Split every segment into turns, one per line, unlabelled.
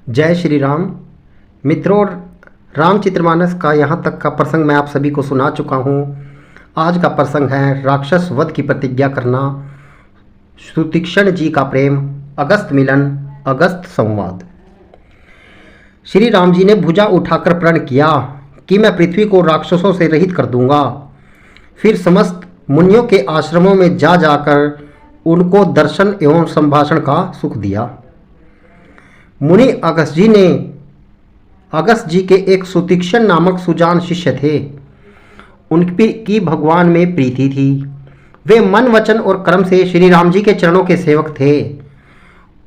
जय श्री राम। मित्रों, रामचरितमानस का यहाँ तक का प्रसंग मैं आप सभी को सुना चुका हूँ। आज का प्रसंग है राक्षस वध की प्रतिज्ञा करना, सुतीक्ष्ण जी का प्रेम, अगस्त मिलन, अगस्त संवाद। श्री राम जी ने भुजा उठाकर प्रण किया कि मैं पृथ्वी को राक्षसों से रहित कर दूंगा। फिर समस्त मुनियों के आश्रमों में जा जाकर उनको दर्शन एवं संभाषण का सुख दिया। मुनि अगस्त जी के एक सुतीक्ष्ण नामक सुजान शिष्य थे। उनकी भगवान में प्रीति थी। वे मन, वचन और कर्म से श्री राम जी के चरणों के सेवक थे।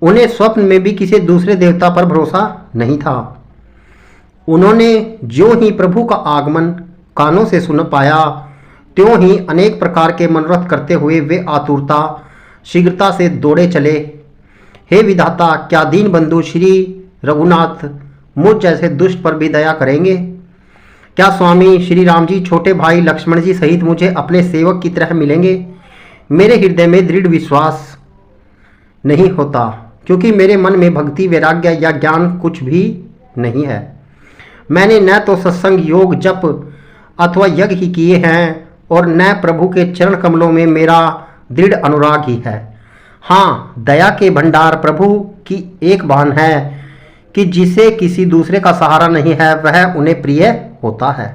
उन्हें स्वप्न में भी किसी दूसरे देवता पर भरोसा नहीं था। उन्होंने जो ही प्रभु का आगमन कानों से सुन पाया, त्यों ही अनेक प्रकार के मनोरथ करते हुए वे आतुरता शीघ्रता से दौड़े चले। हे विधाता, क्या दीन बंधु श्री रघुनाथ मुझ जैसे दुष्ट पर भी दया करेंगे? क्या स्वामी श्री राम जी छोटे भाई लक्ष्मण जी सहित मुझे अपने सेवक की तरह मिलेंगे? मेरे हृदय में दृढ़ विश्वास नहीं होता, क्योंकि मेरे मन में भक्ति, वैराग्य या ज्ञान कुछ भी नहीं है। मैंने न तो सत्संग, योग, जप अथवा यज्ञ ही किए हैं और न प्रभु के चरण कमलों में मेरा दृढ़ अनुराग ही है। हाँ, दया के भंडार प्रभु की एक बान है कि जिसे किसी दूसरे का सहारा नहीं है, वह उन्हें प्रिय होता है।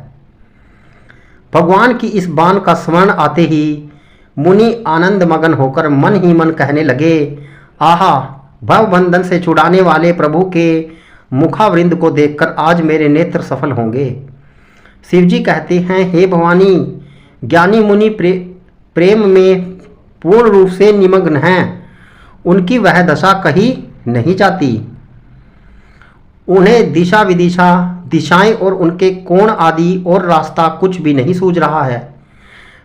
भगवान की इस बान का स्मरण आते ही मुनि आनंद मगन होकर मन ही मन कहने लगे, आहा, भव बंधन से छुड़ाने वाले प्रभु के मुखावृंद को देखकर आज मेरे नेत्र सफल होंगे। शिवजी कहते हैं, हे भवानी, ज्ञानी मुनि प्रेम में पूर्ण रूप से निमग्न हैं। उनकी वह दशा कही नहीं जाती। उन्हें दिशा विदिशा, दिशाएं और उनके कोण आदि और रास्ता कुछ भी नहीं सूझ रहा है।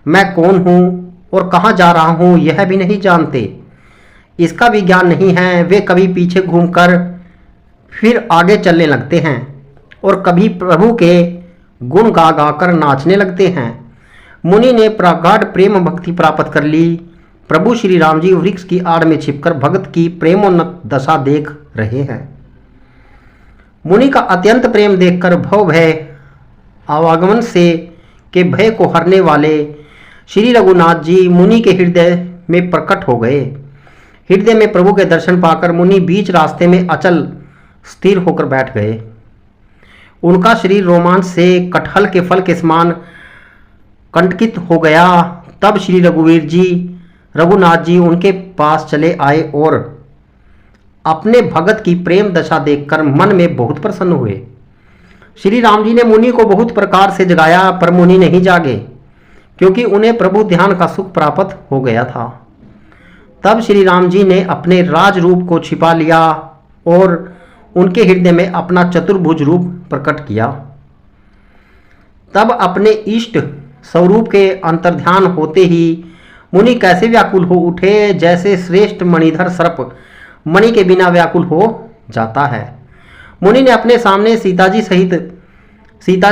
मैं कौन हूँ और कहाँ जा रहा हूँ यह भी नहीं जानते। इसका भी ज्ञान नहीं है। वे कभी पीछे घूमकर फिर आगे चलने लगते हैं और कभी प्रभु के गुण गा गा कर नाचने लगते हैं। मुनि ने प्रगाढ़ प्रेम भक्ति प्राप्त कर ली। प्रभु श्री राम जी वृक्ष की आड़ में छिपकर भगत की प्रेमोन्नत दशा देख रहे हैं। मुनि का अत्यंत प्रेम देखकर भव भय आवागमन से के भय को हरने वाले श्री रघुनाथ जी मुनि के हृदय में प्रकट हो गए। हृदय में प्रभु के दर्शन पाकर मुनि बीच रास्ते में अचल स्थिर होकर बैठ गए। उनका शरीर रोमांच से कटहल के फल के समान कंटकित हो गया। तब श्री रघुनाथ जी उनके पास चले आए और अपने भगत की प्रेम दशा देखकर मन में बहुत प्रसन्न हुए। श्री राम जी ने मुनि को बहुत प्रकार से जगाया, पर मुनि नहीं जागे, क्योंकि उन्हें प्रभु ध्यान का सुख प्राप्त हो गया था। तब श्री राम जी ने अपने राज रूप को छिपा लिया और उनके हृदय में अपना चतुर्भुज रूप प्रकट किया। तब अपने इष्ट स्वरूप के अंतर्ध्यान होते ही मुनि कैसे व्याकुल हो उठे, जैसे श्रेष्ठ मणिधर सर्प मणि के बिना व्याकुल हो जाता है। मुनि ने अपने सामने सीता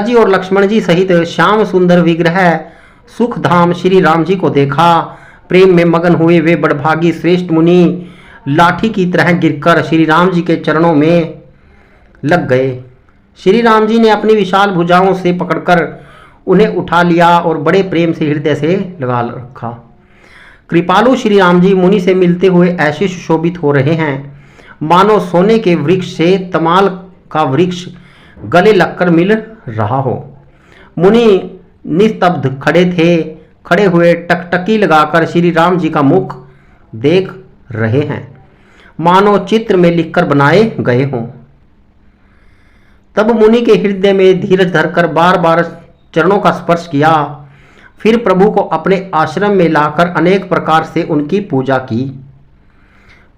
जी और लक्ष्मण जी सहित श्याम सुंदर विग्रह सुख धाम श्री राम जी को देखा। प्रेम में मगन हुए वे बड़भागी श्रेष्ठ मुनि लाठी की तरह गिरकर श्री राम जी के चरणों में लग गए। श्री राम जी ने अपनी विशाल भुजाओं से पकड़कर उन्हें उठा लिया और बड़े प्रेम से हृदय से लगा रखा। कृपालु श्री राम जी मुनि से मिलते हुए ऐसे सुशोभित हो रहे हैं, मानो सोने के वृक्ष से तमाल का वृक्ष गले लगकर मिल रहा हो। मुनि निस्तब्ध खड़े थे। खड़े हुए टकटकी लगाकर श्री राम जी का मुख देख रहे हैं, मानो चित्र में लिखकर बनाए गए हों। तब मुनि के हृदय में धीरज धरकर बार बार चरणों का स्पर्श किया। फिर प्रभु को अपने आश्रम में लाकर अनेक प्रकार से उनकी पूजा की।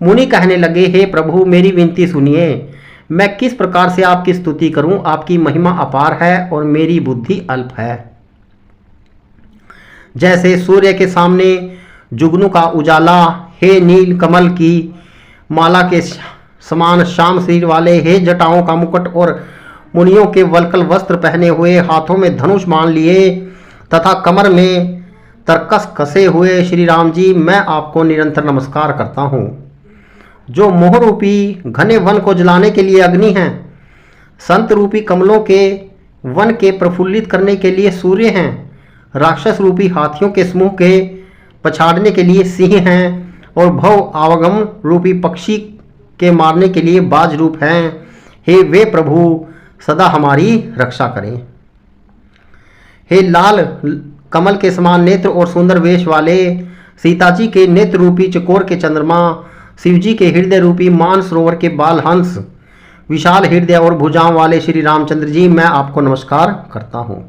मुनि कहने लगे, हे प्रभु, मेरी विनती सुनिए। मैं किस प्रकार से आपकी स्तुति करूं? आपकी महिमा अपार है और मेरी बुद्धि अल्प है। जैसे सूर्य के सामने जुगनू का उजाला, हे नील कमल की माला के समान श्याम शरीर वाले, हे जटाओं का मुकुट और मुनियों के वल्कल वस्त्र पहने हुए, हाथों में धनुष मान लिए तथा कमर में तरकस कसे हुए श्री राम जी, मैं आपको निरंतर नमस्कार करता हूँ। जो मोह रूपी घने वन को जलाने के लिए अग्नि हैं, संत रूपी कमलों के वन के प्रफुल्लित करने के लिए सूर्य हैं, राक्षस रूपी हाथियों के समूह के पछाड़ने के लिए सिंह हैं, और भव आवागम रूपी पक्षी के मारने के लिए बाज रूप हैं। हे वे प्रभु, सदा हमारी रक्षा करें। हे लाल कमल के समान नेत्र और सुंदर वेश वाले सीता जी के नेत्र रूपी चकोर के चंद्रमा, शिव जी के हृदय रूपी मान सरोवर के बाल हंस, विशाल हृदय और भुजाओं वाले श्री रामचंद्र जी, मैं आपको नमस्कार करता हूँ।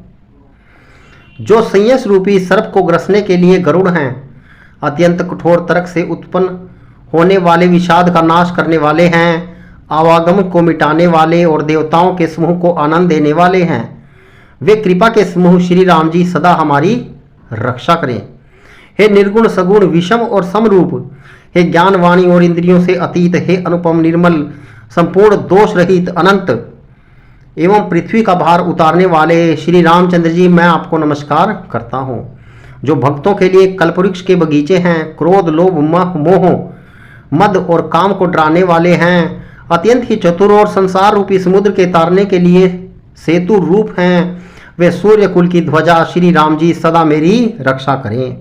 जो संयस रूपी सर्प को ग्रसने के लिए गरुड़ हैं, अत्यंत कठोर तर्क से उत्पन्न होने वाले विषाद का नाश करने वाले हैं, आवागम को मिटाने वाले और देवताओं के समूह को आनंद देने वाले हैं, वे कृपा के समूह श्री राम जी सदा हमारी रक्षा करें। हे निर्गुण सगुण विषम और समरूप, हे ज्ञान वाणी और इंद्रियों से अतीत, हे अनुपम निर्मल संपूर्ण दोष रहित अनंत एवं पृथ्वी का भार उतारने वाले श्री रामचंद्र जी, मैं आपको नमस्कार करता हूँ। जो भक्तों के लिए कल्पवृक्ष के बगीचे हैं, क्रोध लोभ मोह मद और काम को डराने वाले हैं, अत्यंत ही चतुर और संसार रूपी समुद्र के तारने के लिए सेतु रूप हैं, वे सूर्य कुल की ध्वजा श्री राम जी सदा मेरी रक्षा करें।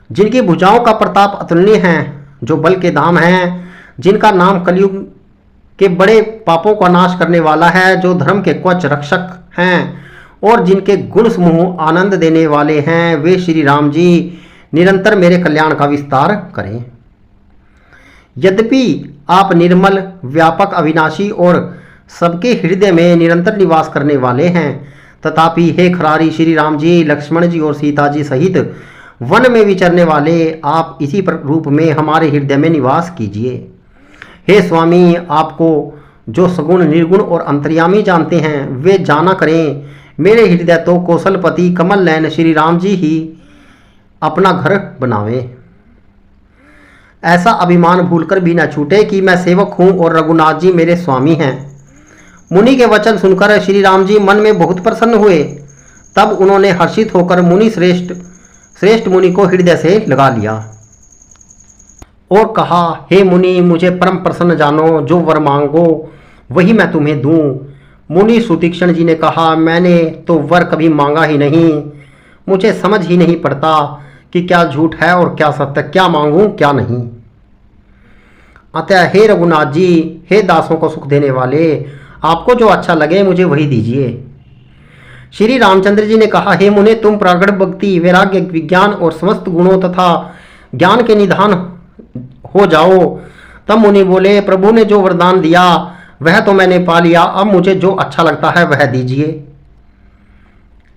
जिनकी भुजाओं का प्रताप अतुलनीय है, जो बल के धाम हैं, जिनका नाम कलयुग के बड़े पापों का नाश करने वाला है, जो धर्म के कवच रक्षक हैं और जिनके गुण समूह आनंद देने वाले हैं, वे श्री राम जी निरंतर मेरे कल्याण का विस्तार करें। यद्यपि आप निर्मल व्यापक अविनाशी और सबके हृदय में निरंतर निवास करने वाले हैं, तथापि हे खरारी श्री राम जी, लक्ष्मण जी और सीता जी सहित वन में विचरने वाले, आप इसी रूप में हमारे हृदय में निवास कीजिए। हे स्वामी, आपको जो सगुण निर्गुण और अंतर्यामी जानते हैं, वे जाना करें। मेरे हृदय तो कौशलपति कमल नयन श्री राम जी ही अपना घर बनावे। ऐसा अभिमान भूलकर भी न छूटे कि मैं सेवक हूँ और रघुनाथ जी मेरे स्वामी हैं। मुनि के वचन सुनकर श्री राम जी मन में बहुत प्रसन्न हुए। तब उन्होंने हर्षित होकर मुनि श्रेष्ठ मुनि को हृदय से लगा लिया और कहा, हे मुनि, मुझे परम प्रसन्न जानो, जो वर मांगो वही मैं तुम्हें दूं। मुनि सुतीक्षण जी ने कहा, मैंने तो वर कभी मांगा ही नहीं, मुझे समझ ही नहीं पड़ता कि क्या झूठ है और क्या सत्य, क्या मांगूं क्या नहीं। अतः हे रघुनाथ जी, हे दासों को सुख देने वाले, आपको जो अच्छा लगे मुझे वही दीजिए। श्री रामचंद्र जी ने कहा, हे मुने, तुम प्रागढ़ भक्ति वैराग्य विज्ञान और समस्त गुणों तथा ज्ञान के निधान हो जाओ। तब मुनि बोले, प्रभु ने जो वरदान दिया वह तो मैंने पा लिया, अब मुझे जो अच्छा लगता है वह दीजिए।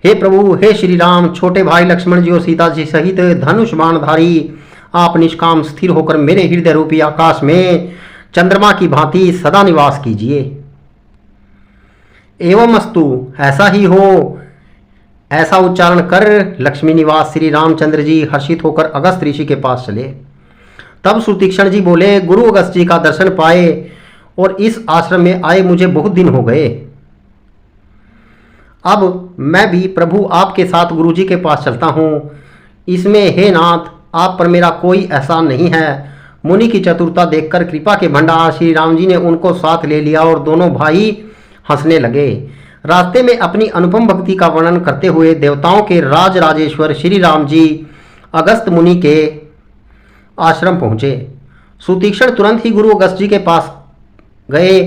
हे प्रभु, हे श्री राम, छोटे भाई लक्ष्मण जी और सीता जी सहित धनुष बाणधारी, आप निष्काम स्थिर होकर मेरे हृदय रूपी आकाश में चंद्रमा की भांति सदा निवास कीजिए। एवं अस्तु, ऐसा ही हो। ऐसा उच्चारण कर लक्ष्मी निवास श्री रामचंद्र जी हर्षित होकर अगस्त ऋषि के पास चले। तब सुतीक्षण जी बोले, गुरु अगस्त जी का दर्शन पाए और इस आश्रम में आए मुझे बहुत दिन हो गए। अब मैं भी प्रभु आपके साथ गुरु जी के पास चलता हूँ। इसमें हे नाथ, आप पर मेरा कोई एहसान नहीं है। मुनि की चतुरता देखकर कृपा के भंडार श्री राम जी ने उनको साथ ले लिया और दोनों भाई हंसने लगे। रास्ते में अपनी अनुपम भक्ति का वर्णन करते हुए देवताओं के राज राजेश्वर श्री राम जी अगस्त मुनि के आश्रम पहुँचे। सुतीक्षण तुरंत ही गुरु अगस्त जी के पास गए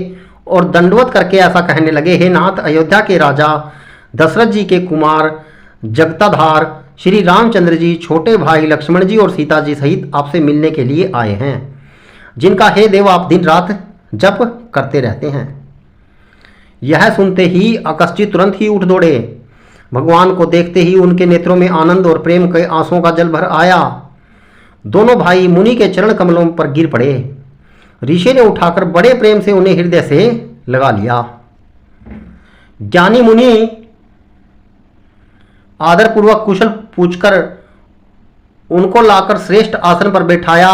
और दंडवत करके ऐसा कहने लगे, हे नाथ, अयोध्या के राजा दशरथ जी के कुमार जगताधार श्री रामचंद्र जी छोटे भाई लक्ष्मण जी और सीता जी सहित आपसे मिलने के लिए आए हैं, जिनका हे देव आप दिन रात जप करते रहते हैं। यह सुनते ही अगस्त जी तुरंत ही उठ दौड़े। भगवान को देखते ही उनके नेत्रों में आनंद और प्रेम के आंसुओं का जल भर आया। दोनों भाई मुनि के चरण कमलों पर गिर पड़े। ऋषि ने उठाकर बड़े प्रेम से उन्हें हृदय से लगा लिया। ज्ञानी मुनि आदरपूर्वक कुशल पूछकर उनको लाकर श्रेष्ठ आसन पर बैठाया।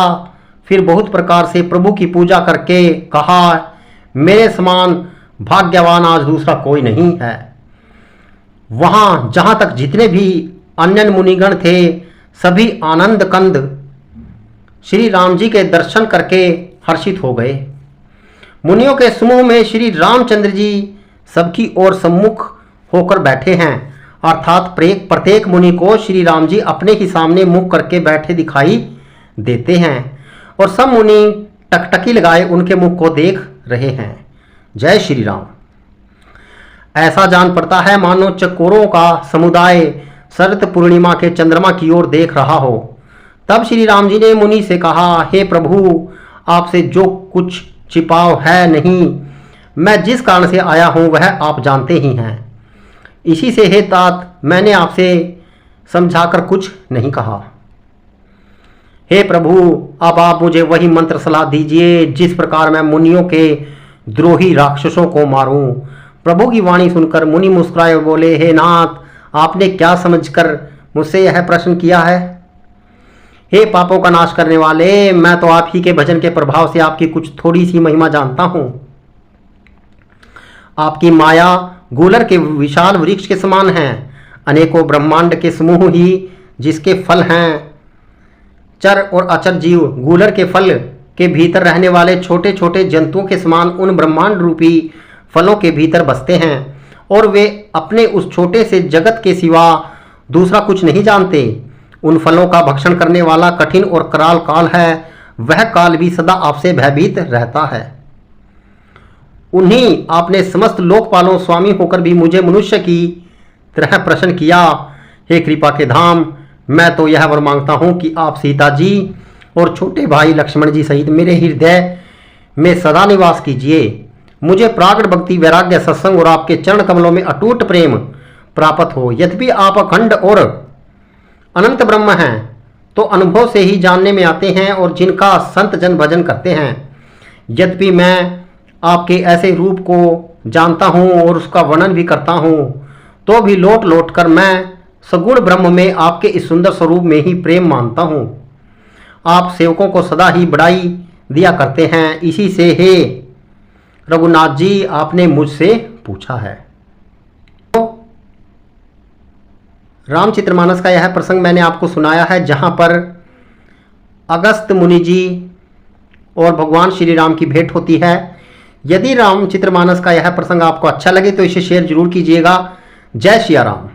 फिर बहुत प्रकार से प्रभु की पूजा करके कहा, मेरे समान भाग्यवान आज दूसरा कोई नहीं है। वहां जहां तक जितने भी अन्य मुनिगण थे, सभी आनंद कंद श्री राम जी के दर्शन करके हर्षित हो गए। मुनियों के समूह में श्री रामचंद्र जी सबकी ओर सम्मुख होकर बैठे हैं, अर्थात प्रत्येक मुनि को श्री राम जी अपने ही सामने मुख करके बैठे दिखाई देते हैं और सब मुनि टकटकी लगाए उनके मुख को देख रहे हैं। जय श्री राम। ऐसा जान पड़ता है मानो चकोरों का समुदाय शरद पूर्णिमा के चंद्रमा की ओर देख रहा हो। तब श्री राम जी ने मुनि से कहा, हे प्रभु, आपसे जो कुछ छिपाव है नहीं, मैं जिस कारण से आया हूं वह आप जानते ही हैं। इसी से हे तात, मैंने आपसे समझाकर कुछ नहीं कहा। हे प्रभु, अब आप मुझे वही मंत्र सलाह दीजिए जिस प्रकार मैं मुनियों के द्रोही राक्षसों को मारूं। प्रभु की वाणी सुनकर मुनि मुस्कुराए और बोले, हे नाथ, आपने क्या समझकर मुझसे यह प्रश्न किया है? हे पापों का नाश करने वाले, मैं तो आप ही के भजन के प्रभाव से आपकी कुछ थोड़ी सी महिमा जानता हूं। आपकी माया गूलर के विशाल वृक्ष के समान है। अनेकों ब्रह्मांड के समूह ही जिसके फल हैं। चर और अचर जीव गूलर के फल के भीतर रहने वाले छोटे छोटे जंतुओं के समान उन ब्रह्मांड रूपी फलों के भीतर बसते हैं और वे अपने उस छोटे से जगत के सिवा दूसरा कुछ नहीं जानते। उन फलों का भक्षण करने वाला कठिन और कराल काल है, वह काल भी सदा आपसे भयभीत रहता है। उन्हीं आपने समस्त लोकपालों स्वामी होकर भी मुझे मनुष्य की तरह प्रश्न किया। हे कृपा के धाम, मैं तो यह वर मांगता हूं कि आप सीता जी और छोटे भाई लक्ष्मण जी सहित मेरे हृदय में सदा निवास कीजिए। मुझे प्राकट भक्ति, वैराग्य, सत्संग और आपके चरण कमलों में अटूट प्रेम प्राप्त हो। यद्यपि आप अखंड और अनंत ब्रह्म हैं, तो अनुभव से ही जानने में आते हैं और जिनका संत जन भजन करते हैं। यद्यपि मैं आपके ऐसे रूप को जानता हूँ और उसका वर्णन भी करता हूँ, तो भी लौट लौट कर मैं सगुण ब्रह्म में आपके इस सुंदर स्वरूप में ही प्रेम मानता हूँ। आप सेवकों को सदा ही बढ़ाई दिया करते हैं। इसी से हे रघुनाथ जी, आपने मुझसे पूछा है। तो रामचरितमानस का यह प्रसंग मैंने आपको सुनाया है, जहाँ पर अगस्त मुनि जी और भगवान श्री राम की भेंट होती है। यदि रामचरितमानस का यह प्रसंग आपको अच्छा लगे तो इसे शेयर जरूर कीजिएगा। जय श्री राम।